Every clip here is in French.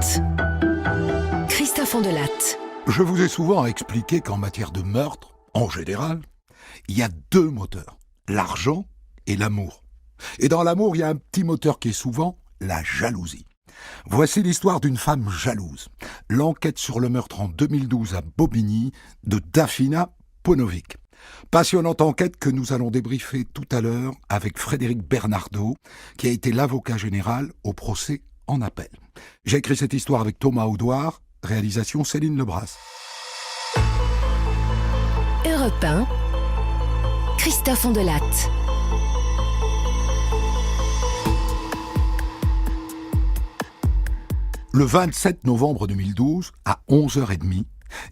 Enquête. Christophe Ondelatte. Je vous ai souvent expliqué qu'en matière de meurtre, en général, il y a deux moteurs, l'argent et l'amour. Et dans l'amour, il y a un petit moteur qui est souvent la jalousie. Voici l'histoire d'une femme jalouse. L'enquête sur le meurtre en 2012 à Bobigny de Dafina Ponovic. Passionnante enquête que nous allons débriefer tout à l'heure avec Frédéric Bernardo, qui a été l'avocat général au procès en appel. J'ai écrit cette histoire avec Thomas Audouard, réalisation Céline Lebras. Europe 1. Christophe Ondelatte. Le 27 novembre 2012, à 11h30,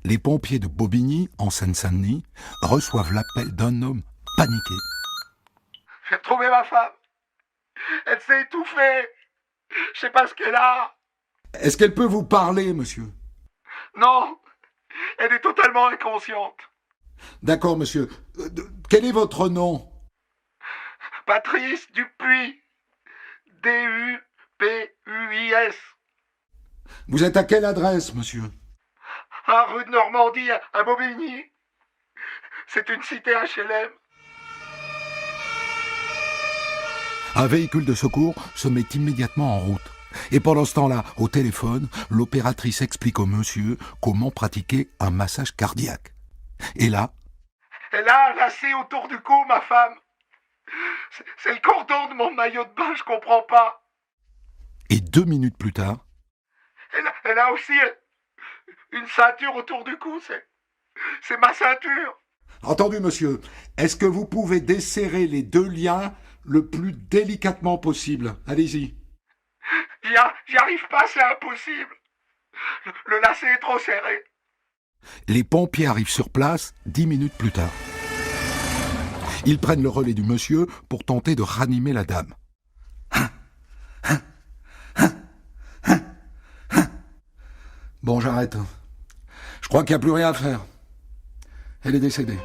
les pompiers de Bobigny, en Seine-Saint-Denis, reçoivent l'appel d'un homme paniqué. J'ai retrouvé ma femme. Elle s'est étouffée. Je sais pas ce qu'elle a. Est-ce qu'elle peut vous parler, monsieur ? Non, elle est totalement inconsciente. D'accord, monsieur. Quel est votre nom ? Patrice Dupuis. D-U-P-U-I-S. Vous êtes à quelle adresse, monsieur ? À rue de Normandie, à Bobigny. C'est une cité HLM. Un véhicule de secours se met immédiatement en route. Et pendant ce temps-là, au téléphone, l'opératrice explique au monsieur comment pratiquer un massage cardiaque. Et là... Elle a un lacet autour du cou, ma femme. C'est le cordon de mon maillot de bain, je comprends pas. Et 2 minutes plus tard... Elle a aussi une ceinture autour du cou, c'est ma ceinture. Entendu, monsieur. Est-ce que vous pouvez desserrer les deux liens le plus délicatement possible ? Allez-y. J'y arrive pas, c'est impossible. Le lacet est trop serré. Les pompiers arrivent sur place 10 minutes plus tard. Ils prennent le relais du monsieur pour tenter de ranimer la dame. Bon, j'arrête. Je crois qu'il n'y a plus rien à faire. Elle est décédée.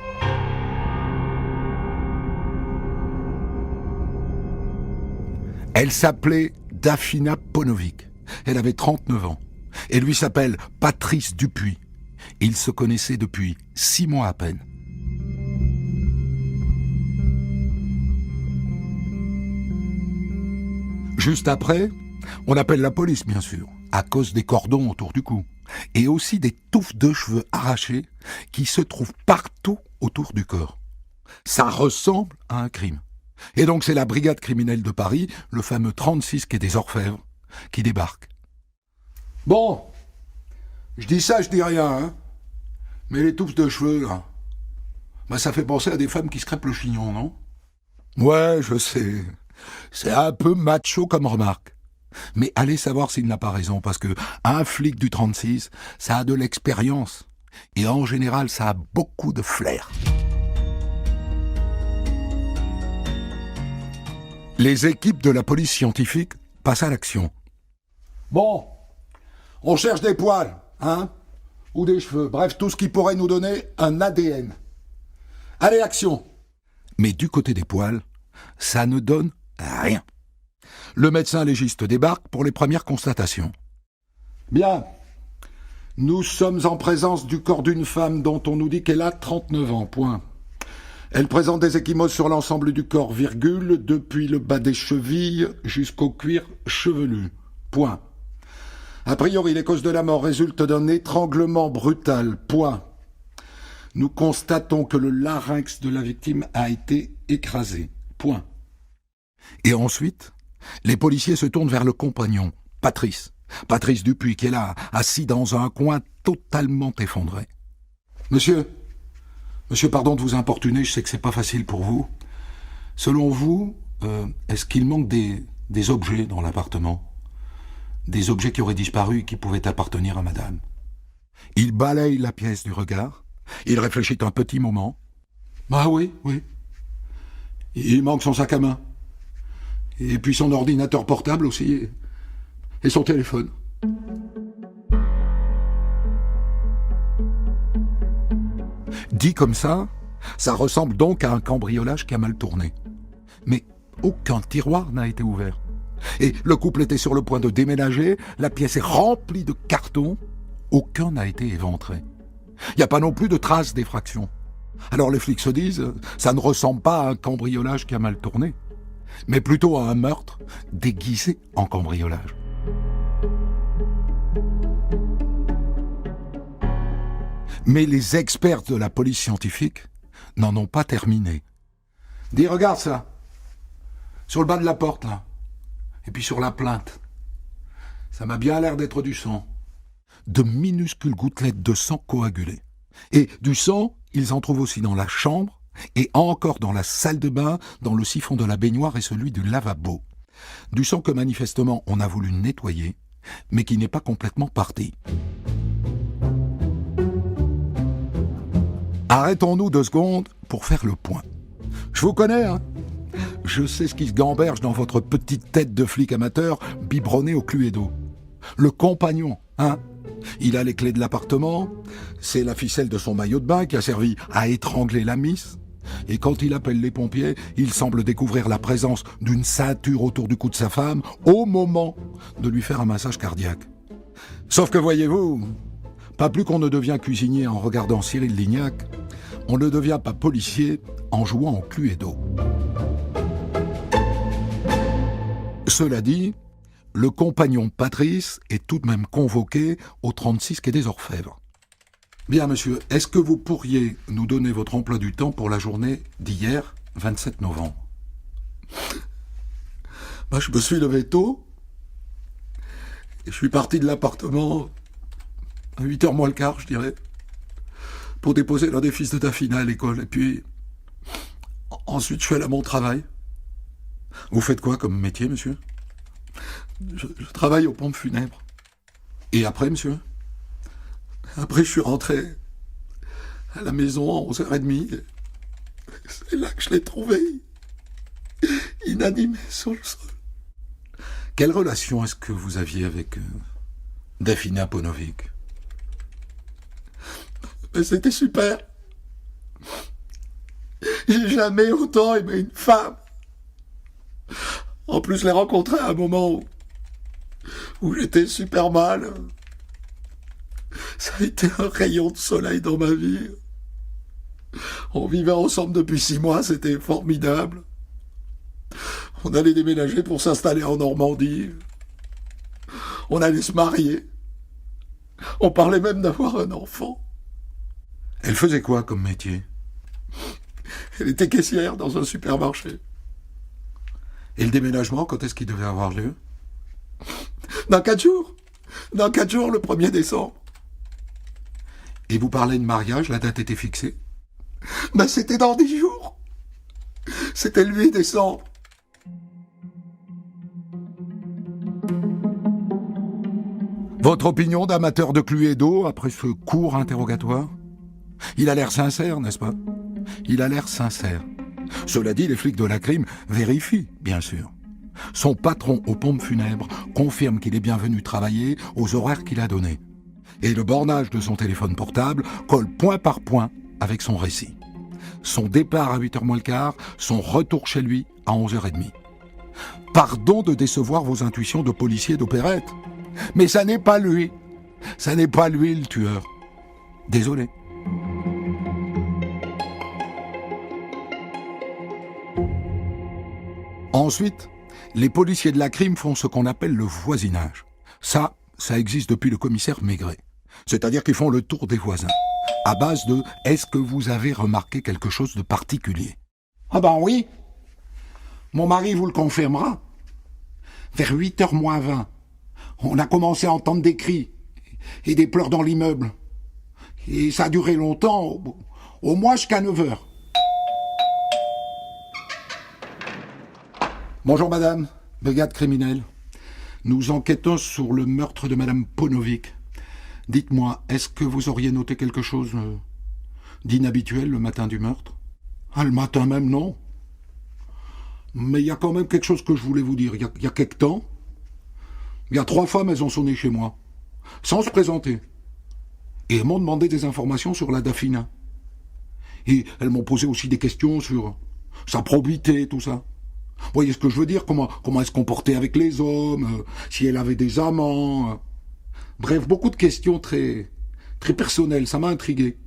Elle s'appelait Dafina Ponovic. Elle avait 39 ans. Et lui s'appelle Patrice Dupuis. Ils se connaissaient depuis 6 mois à peine. Juste après, on appelle la police, bien sûr, à cause des cordons autour du cou, et aussi des touffes de cheveux arrachés qui se trouvent partout autour du corps. Ça ressemble à un crime. Et donc c'est la brigade criminelle de Paris, le fameux 36 quai des Orfèvres, qui débarque. Bon, je dis ça, je dis rien, hein. Mais les touffes de cheveux, là, ça fait penser à des femmes qui se crêpent le chignon, non ? Ouais, je sais. C'est un peu macho comme remarque. Mais allez savoir s'il n'a pas raison, parce que un flic du 36, ça a de l'expérience. Et en général, ça a beaucoup de flair. Les équipes de la police scientifique passent à l'action. Bon, on cherche des poils, hein ? Ou des cheveux, bref, tout ce qui pourrait nous donner un ADN. Allez, action ! Mais du côté des poils, ça ne donne rien. Le médecin légiste débarque pour les premières constatations. Bien. Nous sommes en présence du corps d'une femme dont on nous dit qu'elle a 39 ans, point. Elle présente des ecchymoses sur l'ensemble du corps, virgule, depuis le bas des chevilles jusqu'au cuir chevelu, point. A priori, les causes de la mort résultent d'un étranglement brutal, point. Nous constatons que le larynx de la victime a été écrasé, point. Et ensuite, les policiers se tournent vers le compagnon, Patrice Dupuis, qui est là, assis dans un coin totalement effondré. Monsieur, pardon de vous importuner, je sais que c'est pas facile pour vous. Selon vous, est-ce qu'il manque des objets dans l'appartement ? Des objets qui auraient disparu et qui pouvaient appartenir à madame ? Il balaye la pièce du regard, il réfléchit un petit moment. Ah oui. Il manque son sac à main. Et puis son ordinateur portable aussi, et son téléphone. Dit comme ça ressemble donc à un cambriolage qui a mal tourné. Mais aucun tiroir n'a été ouvert. Et le couple était sur le point de déménager, la pièce est remplie de cartons, aucun n'a été éventré. Il n'y a pas non plus de traces d'effraction. Alors les flics se disent, ça ne ressemble pas à un cambriolage qui a mal tourné, mais plutôt à un meurtre déguisé en cambriolage. Mais les experts de la police scientifique n'en ont pas terminé. Dis, regarde ça, sur le bas de la porte là, et puis sur la plainte. Ça m'a bien l'air d'être du sang. De minuscules gouttelettes de sang coagulées. Et du sang, ils en trouvent aussi dans la chambre, et encore dans la salle de bain, dans le siphon de la baignoire et celui du lavabo. Du sang que manifestement on a voulu nettoyer, mais qui n'est pas complètement parti. Arrêtons-nous 2 secondes pour faire le point. Je vous connais, hein. Je sais ce qui se gamberge dans votre petite tête de flic amateur biberonné au Cluedo. Le compagnon, hein. Il a les clés de l'appartement, c'est la ficelle de son maillot de bain qui a servi à étrangler la miss. Et quand il appelle les pompiers, il semble découvrir la présence d'une ceinture autour du cou de sa femme au moment de lui faire un massage cardiaque. Sauf que voyez-vous, pas plus qu'on ne devient cuisinier en regardant Cyril Lignac, on ne devient pas policier en jouant au Cluedo. Cela dit, le compagnon Patrice est tout de même convoqué au 36 quai des Orfèvres. Bien, monsieur, est-ce que vous pourriez nous donner votre emploi du temps pour la journée d'hier, 27 novembre ? Je me suis levé tôt, et je suis parti de l'appartement à 8h moins le quart, je dirais, pour déposer l'un des fils de Daphina à l'école, et puis ensuite je suis allé à mon travail. Vous faites quoi comme métier, monsieur ? Je travaille aux pompes funèbres. Et après, monsieur ? Après, je suis rentré à la maison à 11h30. C'est là que je l'ai trouvé, inanimé sur le sol. Quelle relation est-ce que vous aviez avec Daphina Ponovic ? C'était super. J'ai jamais autant aimé une femme. En plus, je l'ai rencontrée à un moment où j'étais super mal. Ça a été un rayon de soleil dans ma vie. On vivait ensemble depuis 6 mois, c'était formidable. On allait déménager pour s'installer en Normandie. On allait se marier. On parlait même d'avoir un enfant. Elle faisait quoi comme métier ? Elle était caissière dans un supermarché. Et le déménagement, quand est-ce qu'il devait avoir lieu ? Dans 4 jours. Dans 4 jours, le 1er décembre. Et vous parlez de mariage, la date était fixée ? C'était dans 10 jours. C'était le 8 décembre. Votre opinion d'amateur de Cluedo après ce court interrogatoire ? Il a l'air sincère, n'est-ce pas ? Il a l'air sincère. Cela dit, les flics de la crime vérifient, bien sûr. Son patron aux pompes funèbres confirme qu'il est bien venu travailler aux horaires qu'il a donnés. Et le bornage de son téléphone portable colle point par point avec son récit. Son départ à 8h moins le quart, son retour chez lui à 11h30. Pardon de décevoir vos intuitions de policier d'opérette, mais ça n'est pas lui. Ça n'est pas lui le tueur. Désolé. Ensuite, les policiers de la crime font ce qu'on appelle le voisinage. Ça existe depuis le commissaire Maigret. C'est-à-dire qu'ils font le tour des voisins, à base de « Est-ce que vous avez remarqué quelque chose de particulier ?» Ah ben oui, mon mari vous le confirmera. Vers 8h moins 20, on a commencé à entendre des cris et des pleurs dans l'immeuble. Et ça a duré longtemps, au moins jusqu'à 9h. Bonjour madame, brigade criminelle. Nous enquêtons sur le meurtre de madame Ponovic. Dites-moi, est-ce que vous auriez noté quelque chose d'inhabituel le matin du meurtre ? Le matin même, non. Mais il y a quand même quelque chose que je voulais vous dire. Il y a quelque temps, il y a 3 femmes, elles ont sonné chez moi, sans se présenter. Et elles m'ont demandé des informations sur la Daphina. Et elles m'ont posé aussi des questions sur sa probité, tout ça. Vous voyez ce que je veux dire? Comment elle se comportait avec les hommes, si elle avait des amants. Bref, beaucoup de questions très personnelles, ça m'a intrigué.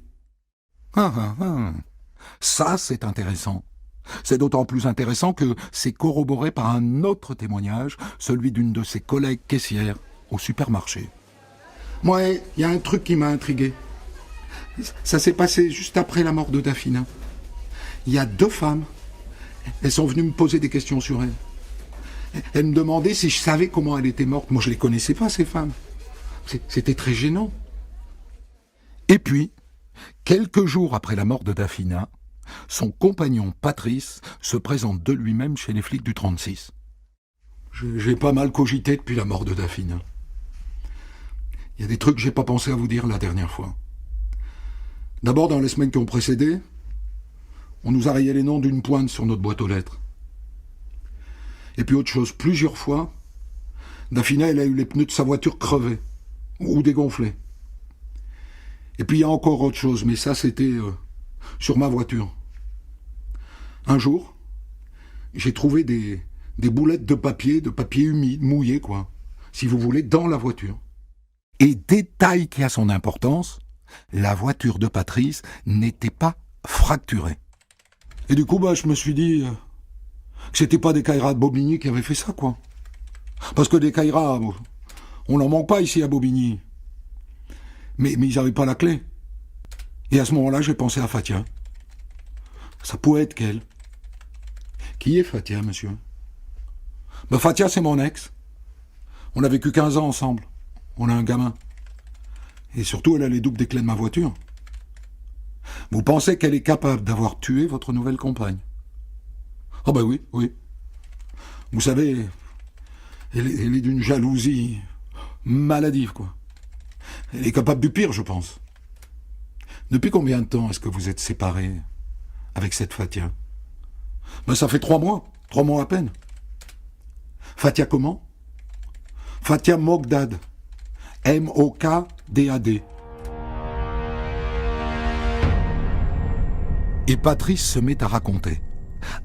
Ça, c'est intéressant. C'est d'autant plus intéressant que c'est corroboré par un autre témoignage, celui d'une de ses collègues caissières au supermarché. Moi, il y a un truc qui m'a intrigué. Ça s'est passé juste après la mort de Dafina. Il y a 2 femmes. Elles sont venues me poser des questions sur elle. Elles me demandaient si je savais comment elle était morte. Moi, je les connaissais pas, ces femmes. C'était très gênant. Et puis, quelques jours après la mort de Dafina, son compagnon Patrice se présente de lui-même chez les flics du 36. J'ai pas mal cogité depuis la mort de Dafina. Il y a des trucs que j'ai pas pensé à vous dire la dernière fois. D'abord, dans les semaines qui ont précédé, on nous a rayé les noms d'une pointe sur notre boîte aux lettres. Et puis autre chose, plusieurs fois, Dafina, elle a eu les pneus de sa voiture crevés ou dégonflés. Et puis il y a encore autre chose, mais ça c'était sur ma voiture. Un jour, j'ai trouvé des boulettes de papier humide, mouillé quoi, si vous voulez, dans la voiture. Et détail qui a son importance, la voiture de Patrice n'était pas fracturée. Et du coup, je me suis dit que c'était pas des Caïras de Bobigny qui avaient fait ça, quoi. Parce que des Caïras, on n'en manque pas ici à Bobigny. Mais ils n'avaient pas la clé. Et à ce moment-là, j'ai pensé à Fatia. Ça pouvait être qu'elle. Qui est Fatia, monsieur? Fatia, c'est mon ex. On a vécu 15 ans ensemble. On a un gamin. Et surtout, elle a les doubles des clés de ma voiture. Vous pensez qu'elle est capable d'avoir tué votre nouvelle compagne? Ah oui. Vous savez, elle est d'une jalousie maladive, quoi. Elle est capable du pire, je pense. Depuis combien de temps est-ce que vous êtes séparés avec cette Fatia? Ça fait 3 mois. 3 mois à peine. Fatia comment? Fatia Mogdad. M-O-K-D-A-D. Et Patrice se met à raconter.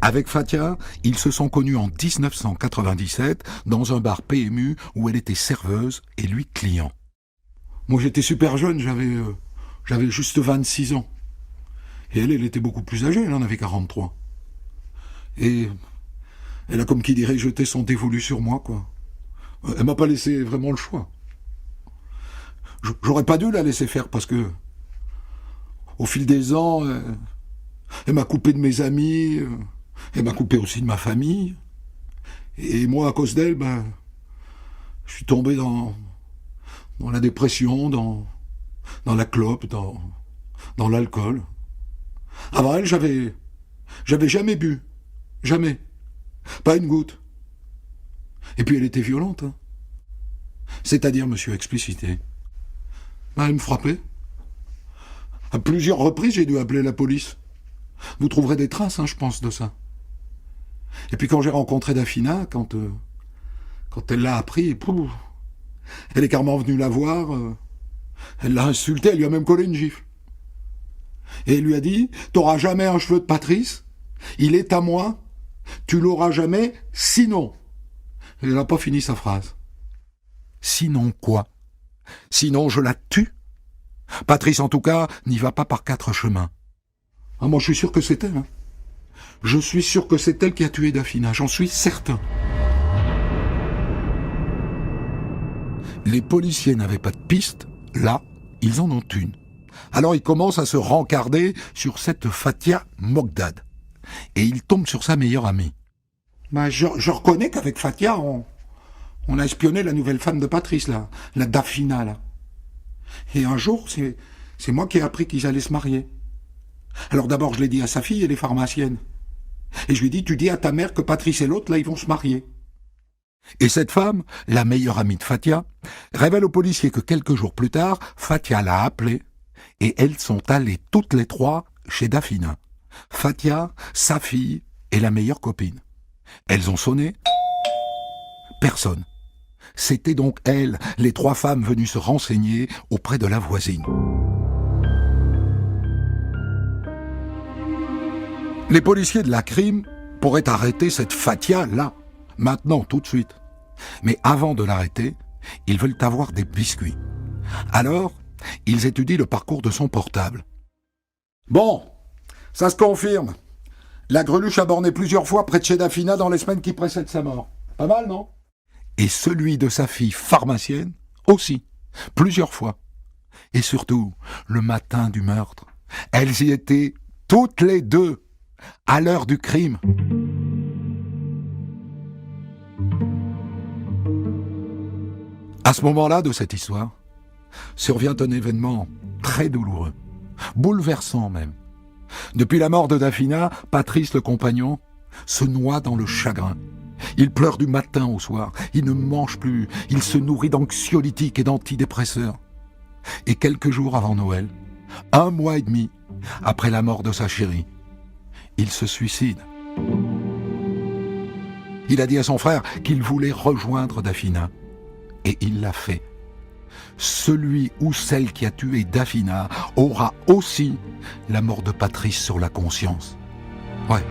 Avec Fatia, ils se sont connus en 1997 dans un bar PMU où elle était serveuse et lui client. Moi j'étais super jeune, j'avais juste 26 ans. Et elle était beaucoup plus âgée, elle en avait 43. Et elle a comme qui dirait jeté son dévolu sur moi, quoi. Elle m'a pas laissé vraiment le choix. J'aurais pas dû la laisser faire parce que au fil des ans, elle m'a coupé de mes amis, elle m'a coupé aussi de ma famille. Et moi, à cause d'elle, je suis tombé dans la dépression, dans la clope, dans l'alcool. Avant elle, j'avais jamais bu. Jamais. Pas une goutte. Et puis elle était violente. Hein. C'est-à-dire, monsieur, explicité. Elle me frappait. À plusieurs reprises, j'ai dû appeler la police. Vous trouverez des traces, je pense, de ça. Et puis quand j'ai rencontré Dafina, quand elle l'a appris, elle est carrément venue la voir, elle l'a insultée, elle lui a même collé une gifle. Et elle lui a dit, t'auras jamais un cheveu de Patrice, il est à moi, tu l'auras jamais, sinon. Et elle n'a pas fini sa phrase. Sinon quoi? Sinon je la tue? Patrice, en tout cas, n'y va pas par 4 chemins. Ah, moi, je suis sûr que c'est elle. Hein. Je suis sûr que c'est elle qui a tué Dafina, j'en suis certain. Les policiers n'avaient pas de piste, là, ils en ont une. Alors ils commencent à se rencarder sur cette Fatia Mogdad. Et ils tombent sur sa meilleure amie. Je reconnais qu'avec Fatia, on a espionné la nouvelle femme de Patrice, là, la Dafina, là. Et un jour, c'est moi qui ai appris qu'ils allaient se marier. Alors d'abord, je l'ai dit à sa fille, elle est pharmacienne. Et je lui ai dit, tu dis à ta mère que Patrice et l'autre, là, ils vont se marier. Et cette femme, la meilleure amie de Fatia, révèle aux policiers que quelques jours plus tard, Fatia l'a appelée et elles sont allées toutes les 3 chez Dafina. Fatia, sa fille et la meilleure copine. Elles ont sonné. Personne. C'était donc elles, les 3 femmes venues se renseigner auprès de la voisine. Les policiers de la crime pourrait arrêter cette Fatia là, maintenant, tout de suite. Mais avant de l'arrêter, ils veulent avoir des biscuits. Alors, ils étudient le parcours de son portable. Bon, ça se confirme. La greluche a borné plusieurs fois près de chez Dafina dans les semaines qui précèdent sa mort. Pas mal, non? Et celui de sa fille pharmacienne aussi, plusieurs fois. Et surtout, le matin du meurtre, elles y étaient toutes les deux, à l'heure du crime. À ce moment-là de cette histoire, survient un événement très douloureux, bouleversant même. Depuis la mort de Dafina, Patrice, le compagnon, se noie dans le chagrin. Il pleure du matin au soir, il ne mange plus, il se nourrit d'anxiolytiques et d'antidépresseurs. Et quelques jours avant Noël, 1 mois et demi après la mort de sa chérie, il se suicide. Il a dit à son frère qu'il voulait rejoindre Dafina, et il l'a fait. Celui ou celle qui a tué Dafina aura aussi la mort de Patrice sur la conscience. Ouais.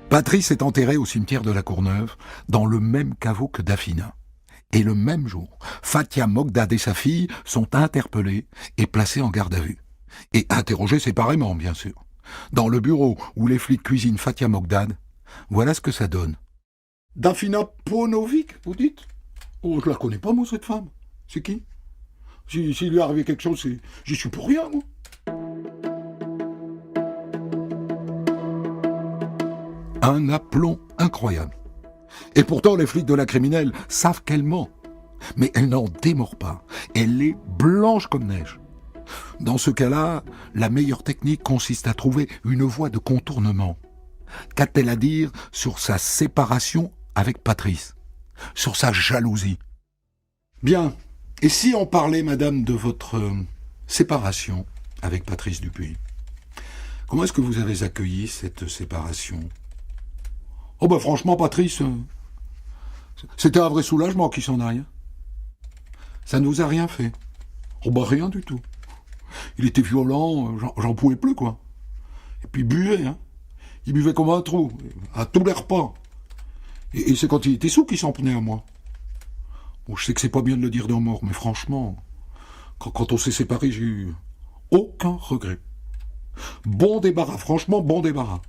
Patrice est enterré au cimetière de la Courneuve, dans le même caveau que Dafina. Et le même jour, Fatia Mogdad et sa fille sont interpellées et placées en garde à vue. Et interrogées séparément, bien sûr. Dans le bureau où les flics cuisinent Fatia Mogdad, voilà ce que ça donne. Dafina Ponovic, vous dites? Oh, je la connais pas, moi, cette femme. C'est qui? S'il lui est arrivé quelque chose, j'y suis pour rien, moi. Un aplomb incroyable. Et pourtant, les flics de la criminelle savent qu'elle ment. Mais elle n'en démord pas. Elle est blanche comme neige. Dans ce cas-là, la meilleure technique consiste à trouver une voie de contournement. Qu'a-t-elle à dire sur sa séparation avec Patrice? Sur sa jalousie? Bien. Et si on parlait, madame, de votre séparation avec Patrice Dupuis? Comment est-ce que vous avez accueilli cette séparation? Oh ben franchement, Patrice, c'était un vrai soulagement qu'il s'en aille. Ça ne vous a rien fait? Oh ben rien du tout. Il était violent, j'en pouvais plus, quoi. Et puis il buvait, hein. Il buvait comme un trou, à tous les repas. Et c'est quand il était sous qu'il s'en prenait à moi. Bon, je sais que c'est pas bien de le dire d'un mort, mais franchement, quand on s'est séparés, j'ai eu aucun regret. Bon débarras, franchement, bon débarras.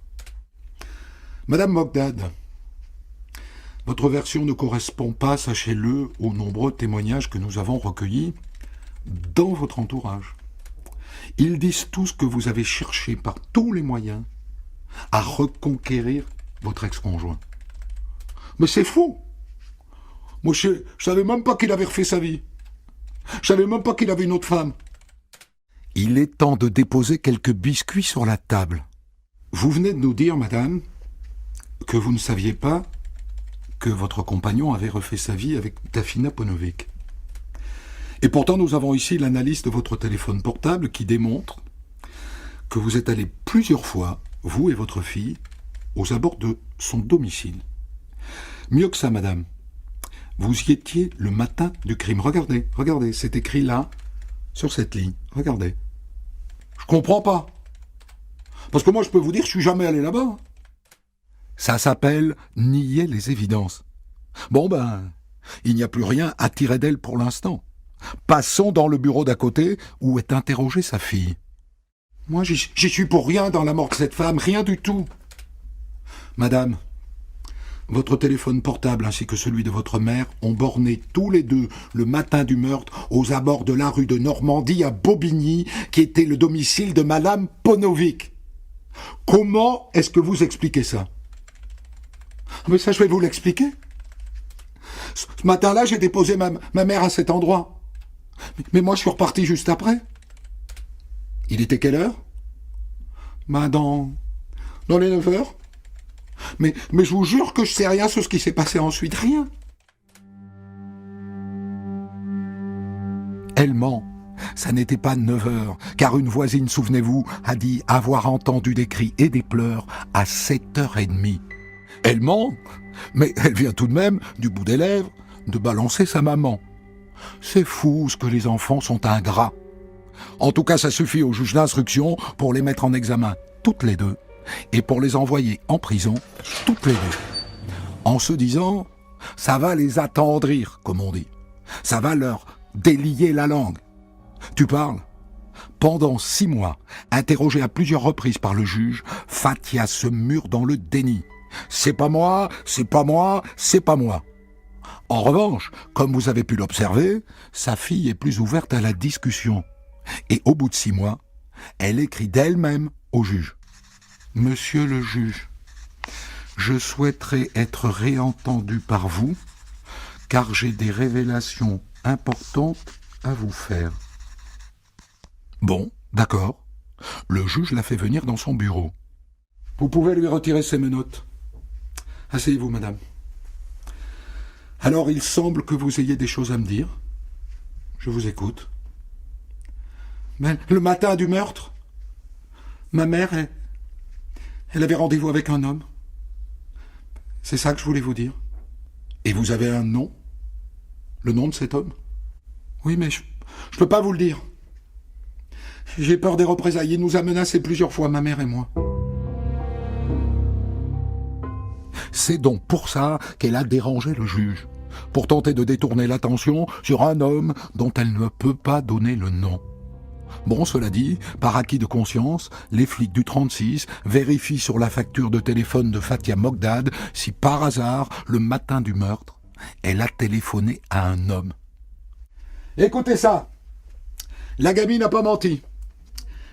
Madame Mogdad, votre version ne correspond pas, sachez-le, aux nombreux témoignages que nous avons recueillis dans votre entourage. Ils disent tous que vous avez cherché par tous les moyens à reconquérir votre ex-conjoint. Mais c'est faux. Moi, je savais même pas qu'il avait refait sa vie. Je savais même pas qu'il avait une autre femme. Il est temps de déposer quelques biscuits sur la table. Vous venez de nous dire, madame, que vous ne saviez pas que votre compagnon avait refait sa vie avec Dafina Ponovic. Et pourtant, nous avons ici l'analyse de votre téléphone portable qui démontre que vous êtes allé plusieurs fois, vous et votre fille, aux abords de son domicile. Mieux que ça, madame, vous y étiez le matin du crime. Regardez, c'est écrit là, sur cette ligne. Regardez. Je comprends pas. Parce que moi, je peux vous dire, je suis jamais allé là-bas. Ça s'appelle nier les évidences. Bon ben, il n'y a plus rien à tirer d'elle pour l'instant. Passons dans le bureau d'à côté où est interrogée sa fille. Moi, j'y suis pour rien dans la mort de cette femme, rien du tout. Madame, votre téléphone portable ainsi que celui de votre mère ont borné tous les deux le matin du meurtre aux abords de la rue de Normandie à Bobigny, qui était le domicile de Madame Ponovic. Comment est-ce que vous expliquez ça? Mais ça, je vais vous l'expliquer. Ce matin-là, j'ai déposé ma mère à cet endroit. Mais moi, je suis reparti juste après. Il était quelle heure? Ben, dans les 9 heures. Mais je vous jure que je sais rien sur ce qui s'est passé ensuite, rien. Elle ment. Ça n'était pas 9 heures, car une voisine, souvenez-vous, a dit avoir entendu des cris et des pleurs à 7h30. Elle ment, mais elle vient tout de même, du bout des lèvres, de balancer sa maman. C'est fou ce que les enfants sont ingrats. En tout cas, ça suffit au juge d'instruction pour les mettre en examen toutes les deux et pour les envoyer en prison toutes les deux. En se disant, ça va les attendrir, comme on dit. Ça va leur délier la langue. Tu parles ? Pendant 6 mois, interrogée à plusieurs reprises par le juge, Fathia se mure dans le déni. C'est pas moi, c'est pas moi, c'est pas moi. En revanche, comme vous avez pu l'observer, sa fille est plus ouverte à la discussion. Et au bout de 6 mois, elle écrit d'elle-même au juge. « Monsieur le juge, je souhaiterais être réentendue par vous, car j'ai des révélations importantes à vous faire. » Bon, d'accord. Le juge l'a fait venir dans son bureau. « Vous pouvez lui retirer ses menottes. Asseyez-vous, madame. Alors, il semble que vous ayez des choses à me dire. Je vous écoute. » Mais le matin du meurtre, ma mère, elle avait rendez-vous avec un homme. C'est ça que je voulais vous dire. Et vous avez un nom ? Le nom de cet homme ? Oui, mais je peux pas vous le dire. J'ai peur des représailles. Il nous a menacés plusieurs fois, ma mère et moi. C'est donc pour ça qu'elle a dérangé le juge, pour tenter de détourner l'attention sur un homme dont elle ne peut pas donner le nom. Bon, cela dit, par acquis de conscience, les flics du 36 vérifient sur la facture de téléphone de Fathia Mokdad si par hasard, le matin du meurtre, elle a téléphoné à un homme. Écoutez ça, la gamine n'a pas menti.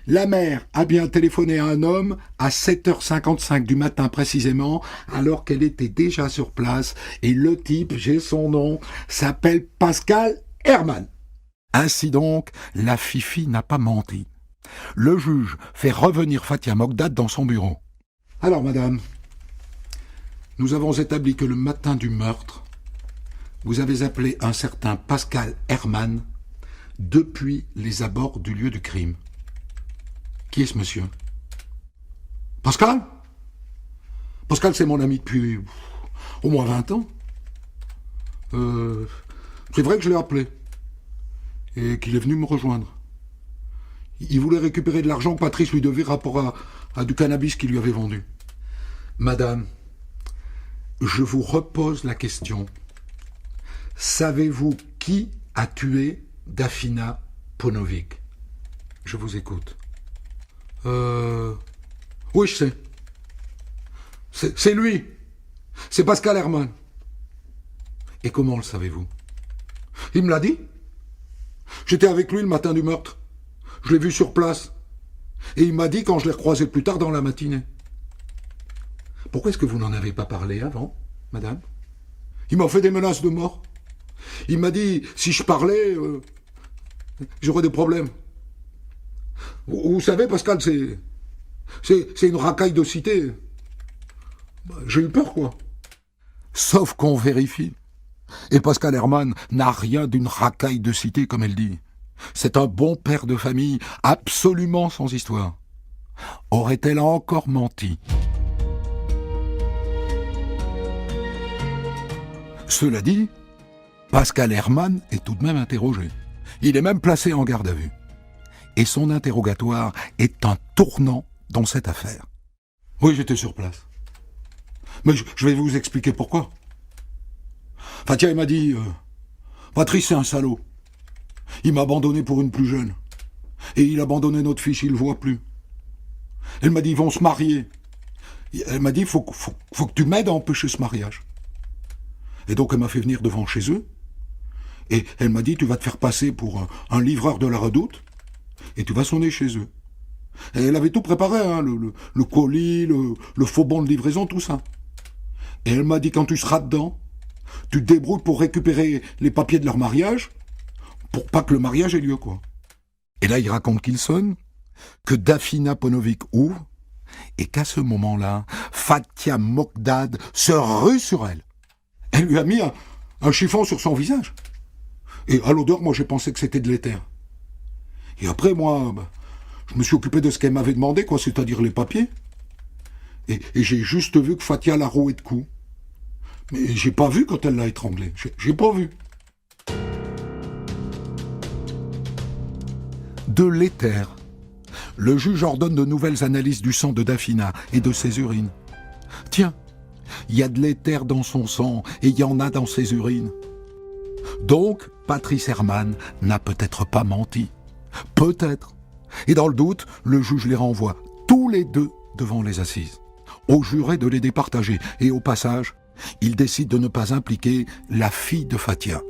La mère a bien téléphoné à un homme à 7h55 du matin précisément, alors qu'elle était déjà sur place, et le type, j'ai son nom, s'appelle Pascal Herman. Ainsi donc, la Fifi n'a pas menti. Le juge fait revenir Fathia Mokdad dans son bureau. Alors, madame, nous avons établi que le matin du meurtre, vous avez appelé un certain Pascal Herman depuis les abords du lieu du crime. Qui est ce monsieur ? Pascal ? Pascal, c'est mon ami depuis au moins 20 ans. C'est vrai que je l'ai appelé. Et qu'il est venu me rejoindre. Il voulait récupérer de l'argent que Patrice lui devait rapport à du cannabis qu'il lui avait vendu. Madame, je vous repose la question. Savez-vous qui a tué Dafina Ponovic ? Je vous écoute. Oui, je sais. C'est lui. C'est Pascal Herman. Et comment le savez-vous ? Il me l'a dit. J'étais avec lui le matin du meurtre. Je l'ai vu sur place. Et il m'a dit quand je l'ai recroisé plus tard dans la matinée. Pourquoi est-ce que vous n'en avez pas parlé avant, madame ? Il m'a fait des menaces de mort. Il m'a dit, si je parlais, j'aurais des problèmes. Vous savez, Pascal, c'est une racaille de cité. J'ai eu peur, quoi. Sauf qu'on vérifie. Et Pascal Herman n'a rien d'une racaille de cité, comme elle dit. C'est un bon père de famille, absolument sans histoire. Aurait-elle encore menti ? Cela dit, Pascal Herman est tout de même interrogé. Il est même placé en garde à vue. Et son interrogatoire est un tournant dans cette affaire. Oui, j'étais sur place. Mais je vais vous expliquer pourquoi. Fathia, il m'a dit, Patrice, c'est un salaud. Il m'a abandonné pour une plus jeune. Et il a abandonné notre fille, il ne le voit plus. Elle m'a dit, ils vont se marier. Elle m'a dit, faut que tu m'aides à empêcher ce mariage. Et donc, elle m'a fait venir devant chez eux. Et elle m'a dit, tu vas te faire passer pour un livreur de la Redoute. Et tu vas sonner chez eux. Et elle avait tout préparé, hein, le colis, le faux bon de livraison, tout ça. Et elle m'a dit, quand tu seras dedans, tu te débrouilles pour récupérer les papiers de leur mariage, pour pas que le mariage ait lieu, quoi. Et là, il raconte qu'il sonne, que Dafina Ponovic ouvre, et qu'à ce moment-là, Fathia Mokdad se rue sur elle. Elle lui a mis un chiffon sur son visage. Et à l'odeur, moi, j'ai pensé que c'était de l'éther. Et après, moi, je me suis occupé de ce qu'elle m'avait demandé, quoi, c'est-à-dire les papiers. Et j'ai juste vu que Fathia l'a roué de coups. Mais j'ai pas vu quand elle l'a étranglé. J'ai pas vu. de l'éther. Le juge ordonne de nouvelles analyses du sang de Daphina et de ses urines. Tiens, il y a de l'éther dans son sang et il y en a dans ses urines. Donc, Patrice Herman n'a peut-être pas menti. Peut-être. Et dans le doute, le juge les renvoie tous les deux devant les assises. Aux jurés de les départager et au passage, il décide de ne pas impliquer la fille de Fathia.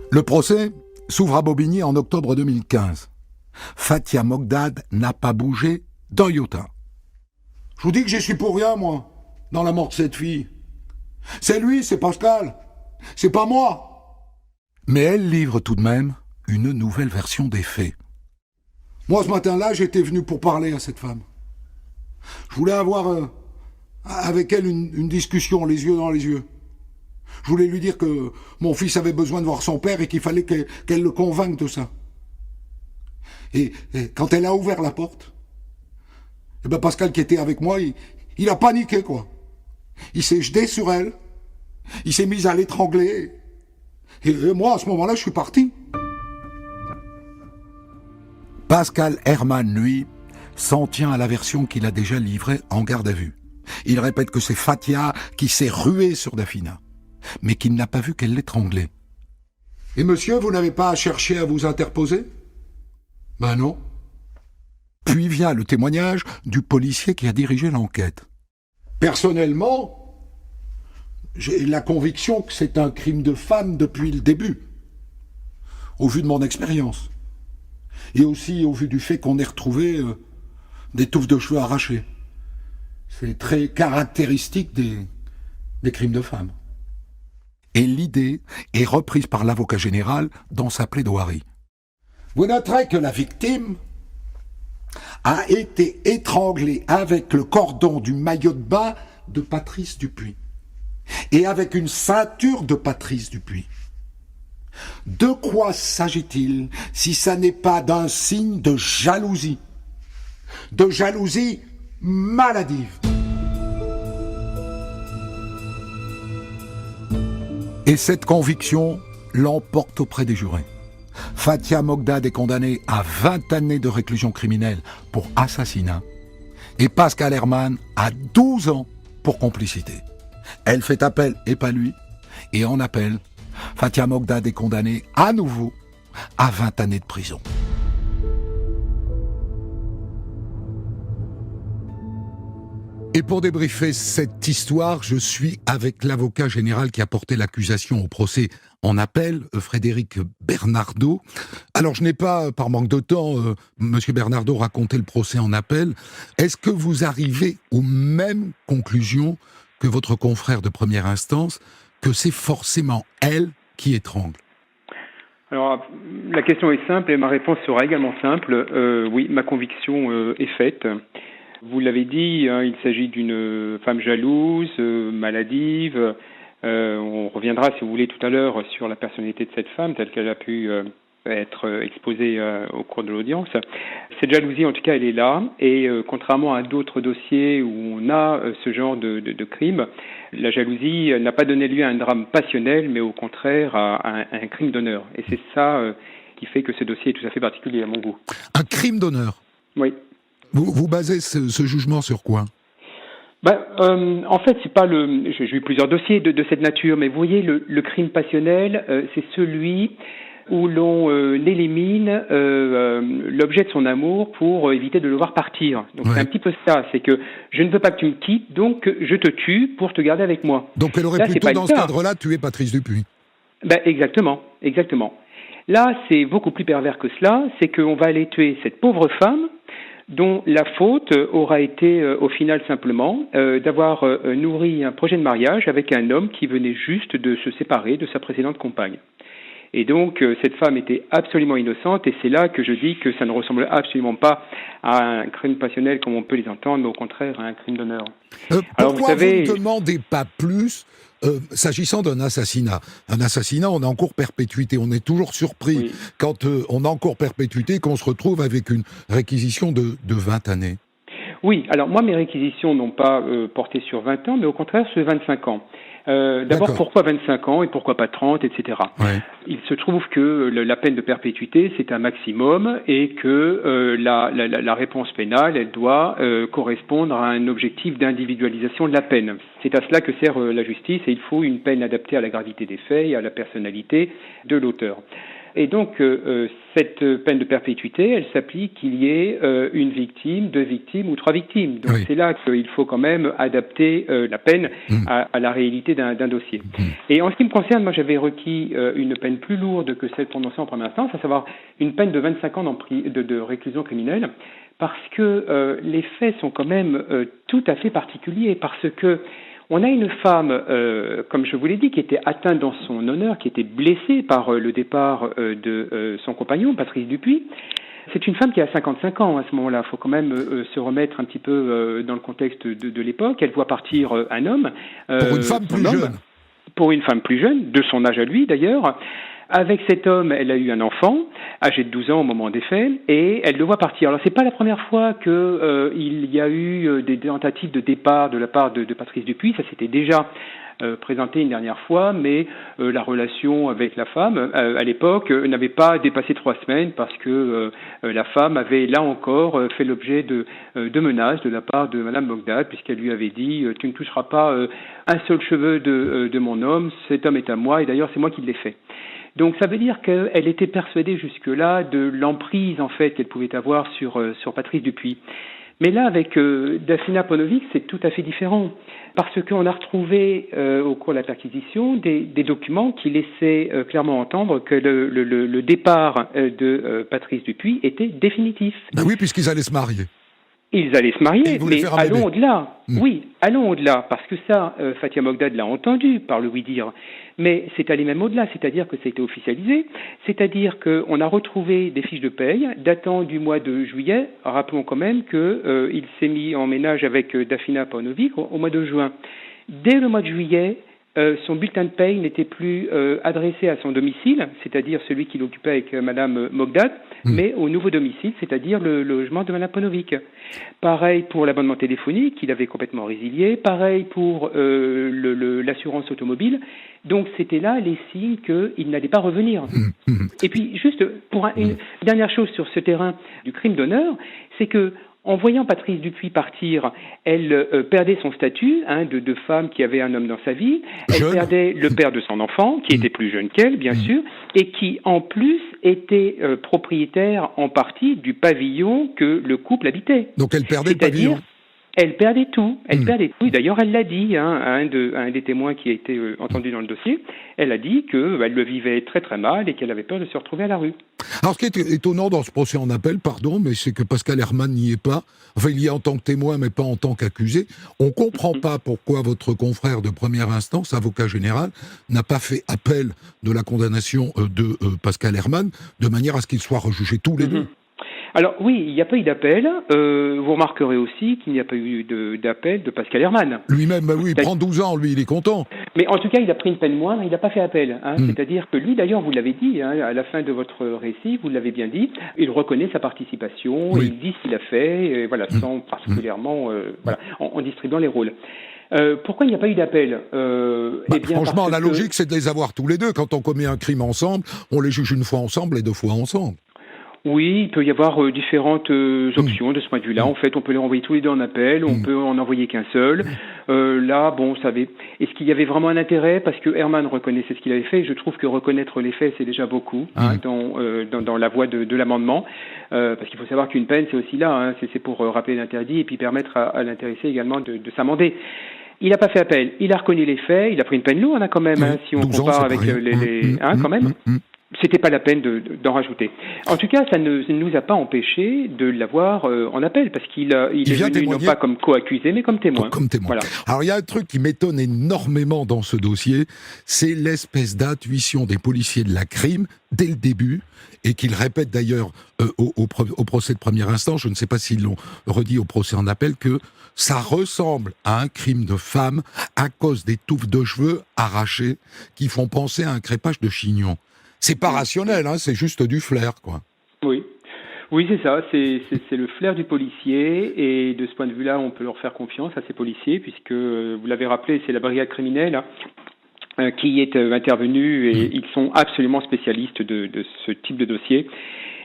Le procès s'ouvre à Bobigny en octobre 2015. Fathia Mogdad n'a pas bougé d'un iota. Je vous dis que j'y suis pour rien, moi, dans la mort de cette fille. C'est lui, c'est Pascal. C'est pas moi. Mais elle livre tout de même une nouvelle version des faits. Moi, ce matin-là, j'étais venu pour parler à cette femme. Je voulais avoir avec elle une discussion, les yeux dans les yeux. Je voulais lui dire que mon fils avait besoin de voir son père et qu'il fallait qu'elle le convainque de ça. Et quand elle a ouvert la porte, eh ben Pascal qui était avec moi, il a paniqué, quoi. Il s'est jeté sur elle, il s'est mis à l'étrangler. Et moi, à ce moment-là, je suis parti. Pascal Herman, lui, s'en tient à la version qu'il a déjà livrée en garde à vue. Il répète que c'est Fathia qui s'est ruée sur Daphina, mais qu'il n'a pas vu qu'elle l'étranglait. Et monsieur, vous n'avez pas cherché à vous interposer? Ben non. Puis vient le témoignage du policier qui a dirigé l'enquête. Personnellement, j'ai la conviction que c'est un crime de femme depuis le début, au vu de mon expérience. Et aussi au vu du fait qu'on ait retrouvé des touffes de cheveux arrachées. C'est très caractéristique des crimes de femmes. Et l'idée est reprise par l'avocat général dans sa plaidoirie. Vous noterez que la victime a été étranglée avec le cordon du maillot de bain de Patrice Dupuis et avec une ceinture de Patrice Dupuis. De quoi s'agit-il si ça n'est pas d'un signe de jalousie maladive? Et cette conviction l'emporte auprès des jurés. Fathia Mogdad est condamnée à 20 années de réclusion criminelle pour assassinat et Pascal Herman à 12 ans pour complicité. Elle fait appel et pas lui, et en appel, Fathia Mogdad est condamnée à nouveau à 20 années de prison. Et pour débriefer cette histoire, je suis avec l'avocat général qui a porté l'accusation au procès en appel, Frédéric Bernardo. Alors, je n'ai pas, par manque de temps, Monsieur Bernardo, raconté le procès en appel. Est-ce que vous arrivez aux mêmes conclusions que votre confrère de première instance, que c'est forcément elle qui étrangle? Alors, la question est simple et ma réponse sera également simple. Oui, ma conviction est faite. Vous l'avez dit, il s'agit d'une femme jalouse, maladive. On reviendra, si vous voulez, tout à l'heure sur la personnalité de cette femme, telle qu'elle a pu être exposée au cours de l'audience. Cette jalousie, en tout cas, elle est là. Et contrairement à d'autres dossiers où on a ce genre de crime, la jalousie n'a pas donné lieu à un drame passionnel, mais au contraire à un crime d'honneur. Et c'est ça qui fait que ce dossier est tout à fait particulier à mon goût. Un crime d'honneur? Oui. Vous basez ce jugement sur quoi? En fait, c'est pas j'ai eu plusieurs dossiers de cette nature, mais vous voyez, le crime passionnel, c'est celui où l'on élimine l'objet de son amour pour éviter de le voir partir. Donc ouais. C'est un petit peu ça, c'est que je ne veux pas que tu me quittes, donc je te tue pour te garder avec moi. Donc elle aurait plutôt, dans ce cadre-là, tué Patrice Dupuis. Exactement. Là, c'est beaucoup plus pervers que cela, c'est qu'on va aller tuer cette pauvre femme, dont la faute aura été au final simplement d'avoir nourri un projet de mariage avec un homme qui venait juste de se séparer de sa précédente compagne. Et donc cette femme était absolument innocente et c'est là que je dis que ça ne ressemble absolument pas à un crime passionnel comme on peut les entendre, mais au contraire à un crime d'honneur. Pourquoi vous ne demandez pas plus s'agissant d'un assassinat? Un assassinat, on est en cours perpétuité. On est toujours surpris quand on est en cours perpétuité et qu'on se retrouve avec une réquisition de 20 années. Oui, alors moi mes réquisitions n'ont pas porté sur 20 ans, mais au contraire sur 25 ans. D'abord, pourquoi 25 ans et pourquoi pas 30, etc. Ouais. Il se trouve que la peine de perpétuité, c'est un maximum et que la réponse pénale, elle doit correspondre à un objectif d'individualisation de la peine. C'est à cela que sert la justice et il faut une peine adaptée à la gravité des faits et à la personnalité de l'auteur. Et donc, cette peine de perpétuité, elle s'applique qu'il y ait une victime, 2 victimes ou 3 victimes. Donc, c'est là qu'il faut quand même adapter la peine à la réalité d'un dossier. Et en ce qui me concerne, moi, j'avais requis une peine plus lourde que celle prononcée en première instance, à savoir une peine de 25 ans de réclusion criminelle, parce que les faits sont quand même tout à fait particuliers, parce que on a une femme, comme je vous l'ai dit, qui était atteinte dans son honneur, qui était blessée par le départ de son compagnon, Patrice Dupuis. C'est une femme qui a 55 ans à ce moment-là. Il faut quand même se remettre un petit peu dans le contexte de l'époque. Elle voit partir un homme. Pour une femme plus jeune. Pour une femme plus jeune, de son âge à lui d'ailleurs. Avec cet homme, elle a eu un enfant, âgé de 12 ans au moment des faits, et elle le voit partir. Alors, c'est pas la première fois que il y a eu des tentatives de départ de la part de Patrice Dupuis. Ça s'était déjà présenté une dernière fois, mais la relation avec la femme, à l'époque, n'avait pas dépassé 3 semaines parce que la femme avait, là encore, fait l'objet de menaces de la part de Madame Mogdad, puisqu'elle lui avait dit « Tu ne toucheras pas un seul cheveu de mon homme, cet homme est à moi, et d'ailleurs, c'est moi qui l'ai fait ». Donc ça veut dire qu'elle était persuadée jusque-là de l'emprise en fait qu'elle pouvait avoir sur Patrice Dupuis. Mais là, avec Dafina Paunovic, c'est tout à fait différent, parce qu'on a retrouvé au cours de la perquisition des documents qui laissaient clairement entendre que le départ de Patrice Dupuis était définitif. Ben oui, puisqu'ils allaient se marier. Ils allaient se marier, mais allons au-delà. Oui, allons au-delà, parce que ça, Fatia Mogdad l'a entendu par le oui-dire, mais c'est allé même au-delà, c'est-à-dire que ça a été officialisé, c'est-à-dire qu'on a retrouvé des fiches de paye datant du mois de juillet. Rappelons quand même qu'il s'est mis en ménage avec Dafina Paunovic au mois de juin. Dès le mois de juillet, son bulletin de paye n'était plus adressé à son domicile, c'est-à-dire celui qu'il occupait avec Madame Mogdad, mais au nouveau domicile, c'est-à-dire le logement de Madame Paunovic. Pareil pour l'abonnement téléphonique, qu'il avait complètement résilié. Pareil pour l'assurance automobile. Donc c'était là les signes qu'il n'allait pas revenir. Et puis juste pour une dernière chose sur ce terrain du crime d'honneur, c'est que en voyant Patrice Dupuis partir, elle perdait son statut de femme qui avait un homme dans sa vie. Elle perdait le père de son enfant, qui était plus jeune qu'elle, bien sûr, et qui, en plus, était propriétaire en partie du pavillon que le couple habitait. Donc elle perdait le pavillon. Elle perdait tout. Elle perdait tout. D'ailleurs, elle l'a dit à un des témoins qui a été entendu dans le dossier. Elle a dit qu'elle le vivait très très mal et qu'elle avait peur de se retrouver à la rue. Alors, ce qui est étonnant dans ce procès en appel, mais c'est que Pascal Herrmann n'y est pas. Enfin, il y est en tant que témoin, mais pas en tant qu'accusé. On ne comprend pas pourquoi votre confrère de première instance, avocat général, n'a pas fait appel de la condamnation de Pascal Herrmann, de manière à ce qu'il soit rejugé tous les deux. Alors oui, il n'y a pas eu d'appel. Vous remarquerez aussi qu'il n'y a pas eu d'appel de Pascal Herrmann. Lui-même, il prend 12 ans, lui, il est content. Mais en tout cas, il a pris une peine moindre, il n'a pas fait appel. C'est-à-dire que lui, d'ailleurs, vous l'avez dit, à la fin de votre récit, vous l'avez bien dit, il reconnaît sa participation, il dit ce qu'il a fait, sans particulièrement, en distribuant les rôles. Pourquoi il n'y a pas eu d'appel franchement, la logique, c'est de les avoir tous les deux. Quand on commet un crime ensemble, on les juge une fois ensemble et 2 fois ensemble. Oui, il peut y avoir différentes options de ce point de vue-là. En fait, on peut les renvoyer tous les deux en appel, on peut en envoyer qu'un seul. Là, est-ce qu'il y avait vraiment un intérêt? Parce que Herrmann reconnaissait ce qu'il avait fait. Je trouve que reconnaître les faits, c'est déjà beaucoup dans la voie de l'amendement. Parce qu'il faut savoir qu'une peine, c'est aussi là. C'est pour rappeler l'interdit et puis permettre à l'intéressé également de s'amender. Il n'a pas fait appel. Il a reconnu les faits. Il a pris une peine lourde quand même, si on compare avec quand même. C'était pas la peine d'en rajouter. En tout cas, ça ne nous a pas empêché de l'avoir en appel, parce qu'il est venu non pas comme co-accusé, mais comme témoin. Comme témoin. Voilà. Alors, il y a un truc qui m'étonne énormément dans ce dossier, c'est l'espèce d'intuition des policiers de la crime, dès le début, et qu'ils répètent d'ailleurs au procès de première instance, je ne sais pas s'ils l'ont redit au procès en appel, que ça ressemble à un crime de femme à cause des touffes de cheveux arrachées qui font penser à un crépage de chignon. C'est pas rationnel, c'est juste du flair, quoi. Oui, c'est ça, c'est le flair du policier, et de ce point de vue-là, on peut leur faire confiance à ces policiers, puisque, vous l'avez rappelé, c'est la brigade criminelle qui est intervenu et ils sont absolument spécialistes de ce type de dossier.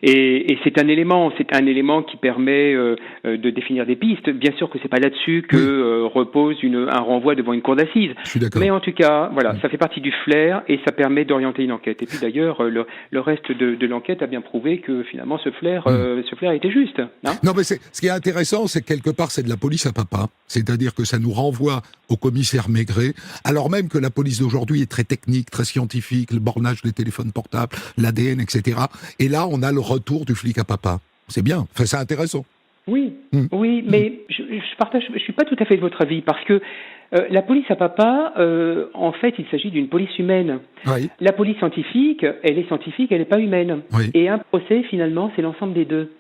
Et c'est un élément qui permet de définir des pistes. Bien sûr que c'est pas là-dessus que repose un renvoi devant une cour d'assises. Mais en tout cas, voilà, ça fait partie du flair et ça permet d'orienter une enquête. Et puis d'ailleurs, le reste de l'enquête a bien prouvé que finalement ce flair était juste. Hein. Non, mais ce qui est intéressant, c'est que quelque part c'est de la police à papa. C'est-à-dire que ça nous renvoie au commissaire Maigret, alors même que la police d'aujourd'hui est très technique, très scientifique, le bornage des téléphones portables, l'ADN, etc. Et là, on a le retour du flic à papa. C'est bien, enfin, c'est intéressant. Oui, mais je suis pas tout à fait de votre avis parce que la police à papa, en fait, il s'agit d'une police humaine. Oui. La police scientifique, elle est scientifique, elle n'est pas humaine. Oui. Et un procès, finalement, c'est l'ensemble des deux.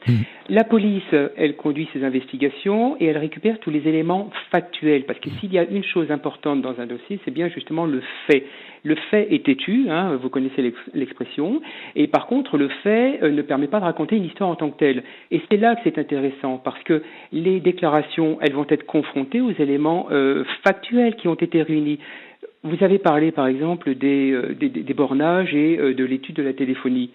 La police, elle conduit ses investigations et elle récupère tous les éléments factuels. Parce que s'il y a une chose importante dans un dossier, c'est bien justement le fait. Le fait est têtu, hein, vous connaissez l'expression, et par contre, le fait ne permet pas de raconter une histoire en tant que telle. Et c'est là que c'est intéressant, parce que les déclarations, elles vont être confrontées aux éléments factuels qui ont été réunis. Vous avez parlé, par exemple, des bornages et de l'étude de la téléphonie.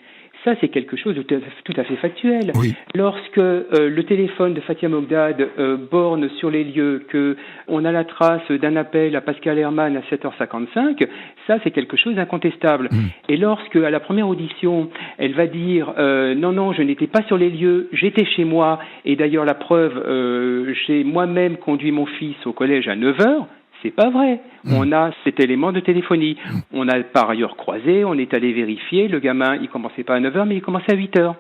Ça, c'est quelque chose de tout à fait factuel. Oui. Lorsque le téléphone de Fathia Mogdad borne sur les lieux, qu'on a la trace d'un appel à Pascal Herman à 7h55, ça, c'est quelque chose d'incontestable. Et lorsque, à la première audition, elle va dire non, je n'étais pas sur les lieux, j'étais chez moi, et d'ailleurs, la preuve, j'ai moi-même conduit mon fils au collège à 9h, c'est pas vrai. On a cet élément de téléphonie. On a par ailleurs croisé, on est allé vérifier. Le gamin, il commençait pas à 9h, mais il commençait à 8h.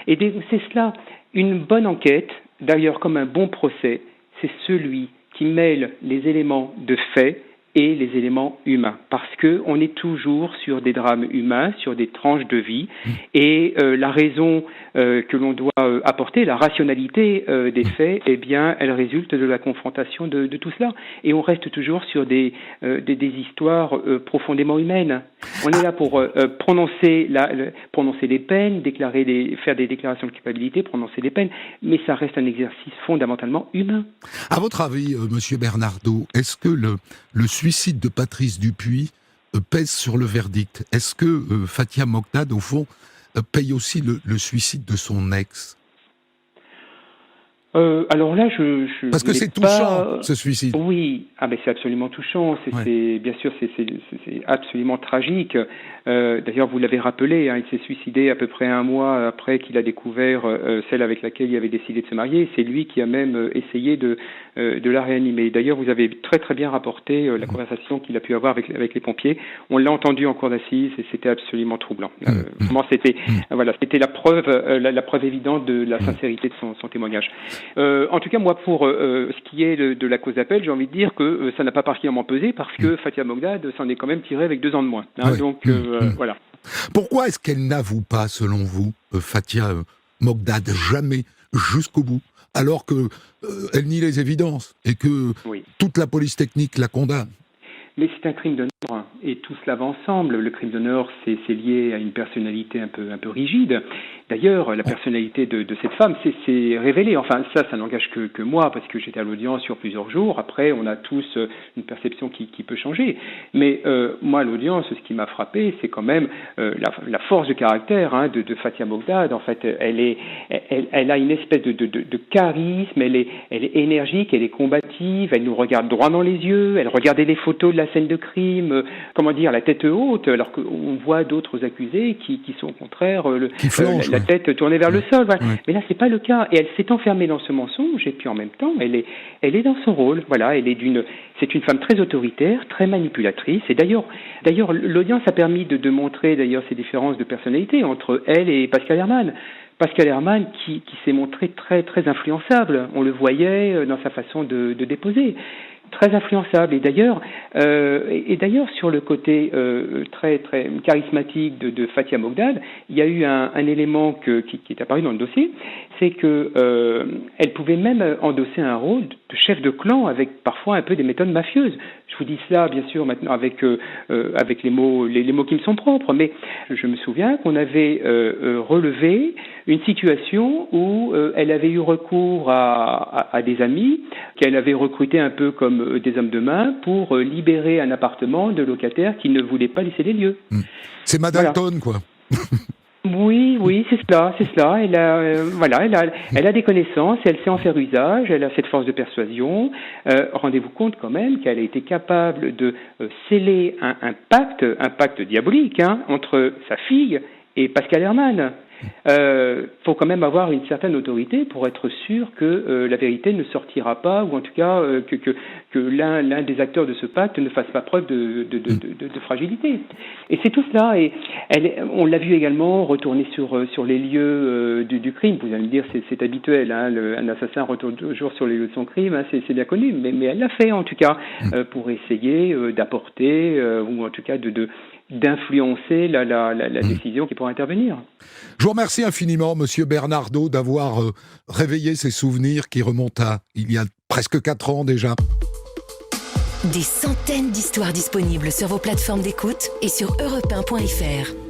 Et c'est cela. Une bonne enquête, d'ailleurs comme un bon procès, c'est celui qui mêle les éléments de fait et les éléments humains. Parce que on est toujours sur des drames humains, sur des tranches de vie. Et la raison que l'on doit apporter, la rationalité des faits, eh bien, elle résulte de la confrontation de tout cela. Et on reste toujours sur des histoires profondément humaines. On est là pour prononcer les peines, faire des déclarations de culpabilité, prononcer des peines, mais ça reste un exercice fondamentalement humain. À votre avis, Monsieur Bernardo, est-ce que le suicide de Patrice Dupuis pèse sur le verdict? Est-ce que Fathia Mogdad, au fond, paye aussi le suicide de son ex? Alors là, je parce que c'est touchant, ce suicide. Oui, mais c'est absolument touchant. C'est bien sûr, c'est absolument tragique. D'ailleurs, vous l'avez rappelé, hein, il s'est suicidé à peu près un mois après qu'il a découvert celle avec laquelle il avait décidé de se marier. C'est lui qui a même essayé de la réanimer. D'ailleurs, vous avez très très bien rapporté la conversation qu'il a pu avoir avec les pompiers. On l'a entendu en cour d'assises et c'était absolument troublant. Vraiment, c'était la preuve évidente de la sincérité de son témoignage. En tout cas, moi, pour ce qui est de la cause d'appel, j'ai envie de dire que ça n'a pas particulièrement pesé parce que Fathia Mogdad s'en est quand même tirée avec 2 ans de moins. Hein, ouais. Donc, voilà. Pourquoi est-ce qu'elle n'avoue pas, selon vous, Fathia Mogdad, jamais jusqu'au bout, alors que elle nie les évidences et que toute la police technique la condamne? Mais c'est un crime d'honneur et tout cela va ensemble. Le crime d'honneur, c'est lié à une personnalité un peu rigide. D'ailleurs, la personnalité de cette femme s'est révélée. Enfin, ça n'engage que moi, parce que j'étais à l'audience sur plusieurs jours. Après, on a tous une perception qui peut changer. Mais moi, à l'audience, ce qui m'a frappé, c'est quand même la force de caractère de Fathia Mogdad. En fait, elle a une espèce de charisme. Elle est énergique, elle est combative. Elle nous regarde droit dans les yeux. Elle regardait les photos de la scène de crime, la tête haute, alors qu'on voit d'autres accusés qui sont au contraire la tête tournée vers le sol. Voilà. Ouais. Mais là, c'est pas le cas. Et elle s'est enfermée dans ce mensonge. Et puis en même temps, elle est dans son rôle. Voilà, c'est une femme très autoritaire, très manipulatrice. Et d'ailleurs, l'audience a permis de montrer d'ailleurs ces différences de personnalité entre elle et Pascal Herman. Pascal Herman qui s'est montré très très influençable. On le voyait dans sa façon de déposer. Très influençable. Et d'ailleurs, sur le côté très très charismatique de Fathia Mogdad, il y a eu un élément qui est apparu dans le dossier, c'est que elle pouvait même endosser un rôle de chef de clan avec parfois un peu des méthodes mafieuses. Je vous dis cela bien sûr maintenant avec les mots qui me sont propres, mais je me souviens qu'on avait relevé une situation où elle avait eu recours à des amis qu'elle avait recrutés un peu comme des hommes de main pour libérer un appartement de locataires qui ne voulaient pas laisser les lieux. C'est Madalton, quoi. Oui, c'est cela. Elle a des connaissances, elle sait en faire usage, elle a cette force de persuasion. Rendez-vous compte quand même qu'elle a été capable de sceller un pacte diabolique, entre sa fille et Pascal Herrmann. Faut quand même avoir une certaine autorité pour être sûr que la vérité ne sortira pas, ou en tout cas que l'un des acteurs de ce pacte ne fasse pas preuve de fragilité. Et c'est tout cela. Et on l'a vu également retourner sur les lieux du crime. Vous allez me dire c'est habituel, un assassin retourne toujours sur les lieux de son crime, c'est bien connu. Mais elle l'a fait en tout cas pour essayer d'apporter ou en tout cas d'influencer la décision qui pourra intervenir. Je vous remercie infiniment, Monsieur Bernardo, d'avoir réveillé ces souvenirs qui remontent à il y a presque 4 ans déjà. Des centaines d'histoires disponibles sur vos plateformes d'écoute et sur europe1.fr.